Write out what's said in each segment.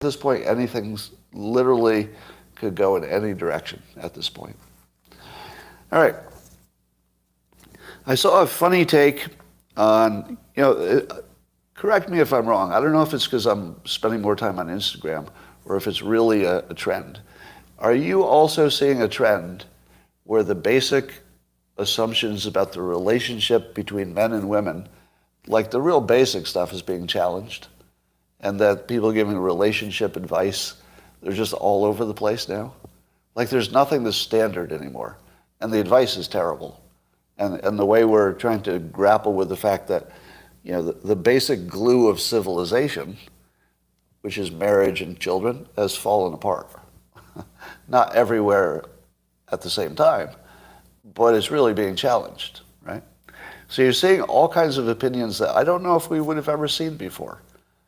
this point, anything's literally could go in any direction at this point. All right. I saw a funny take on, correct me if I'm wrong. I don't know if it's because I'm spending more time on Instagram or if it's really a trend. Are you also seeing a trend where the basic assumptions about the relationship between men and women, like the real basic stuff, is being challenged? And that people giving relationship advice, they're just all over the place now? Like there's nothing that's standard anymore. And the advice is terrible. And the way we're trying to grapple with the fact that, the basic glue of civilization, which is marriage and children, has fallen apart. Not everywhere at the same time, but it's really being challenged, right? So you're seeing all kinds of opinions that I don't know if we would have ever seen before.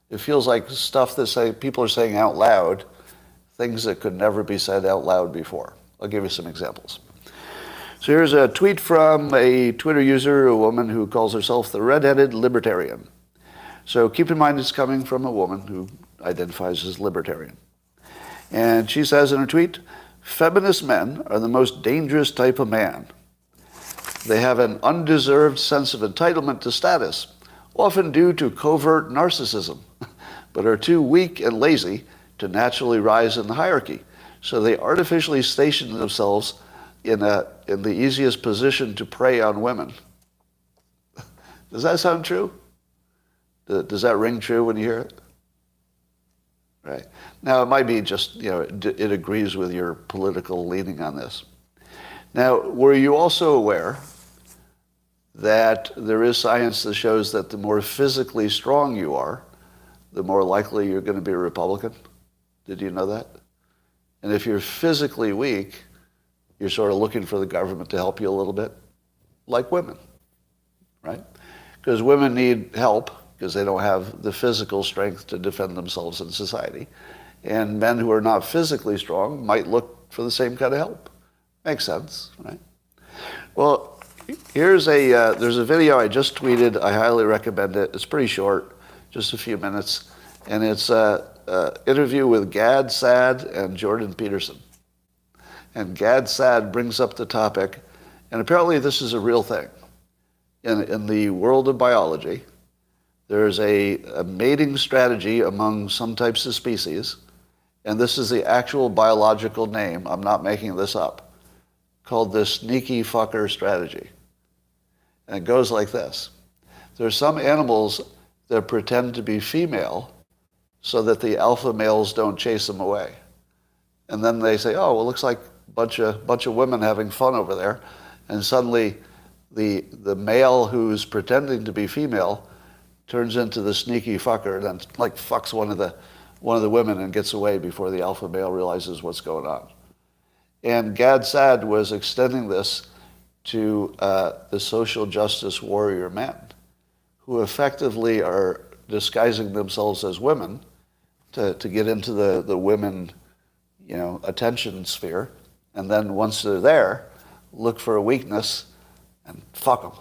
It feels like stuff that people are saying out loud, things that could never be said out loud before. I'll give you some examples. So here's a tweet from a Twitter user, a woman who calls herself the redheaded libertarian. So keep in mind it's coming from a woman who identifies as libertarian. And she says in her tweet, "Feminist men are the most dangerous type of man. They have an undeserved sense of entitlement to status, often due to covert narcissism, but are too weak and lazy to naturally rise in the hierarchy. So they artificially station themselves in the easiest position to prey on women." Does that sound true? Does that ring true when you hear it? Right. Now, it might be just, it agrees with your political leaning on this. Now, were you also aware that there is science that shows that the more physically strong you are, the more likely you're going to be a Republican? Did you know that? And if you're physically weak, you're sort of looking for the government to help you a little bit, like women, right? Because women need help because they don't have the physical strength to defend themselves in society. And men who are not physically strong might look for the same kind of help. Makes sense, right? Well, there's a video I just tweeted. I highly recommend it. It's pretty short, just a few minutes. And it's an interview with Gad Saad and Jordan Peterson. And Gad Saad brings up the topic, and apparently this is a real thing. In the world of biology, there's a mating strategy among some types of species, and this is the actual biological name, I'm not making this up, called the sneaky fucker strategy. And it goes like this. There's some animals that pretend to be female so that the alpha males don't chase them away. And then they say, oh, well, looks like a bunch of women having fun over there. And suddenly the male who's pretending to be female turns into the sneaky fucker and then fucks one of the women and gets away before the alpha male realizes what's going on. And Gad Saad was extending this to the social justice warrior men who effectively are disguising themselves as women to get into the women, attention sphere. And then once they're there, look for a weakness and fuck them.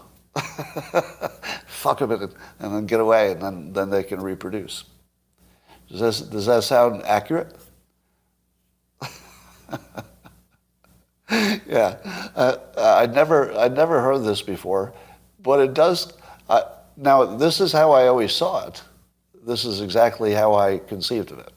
Fuck them and then get away, and then they can reproduce. Does that sound accurate? Yeah, I'd never heard this before, but it does. Now, this is how I always saw it. This is exactly how I conceived of it.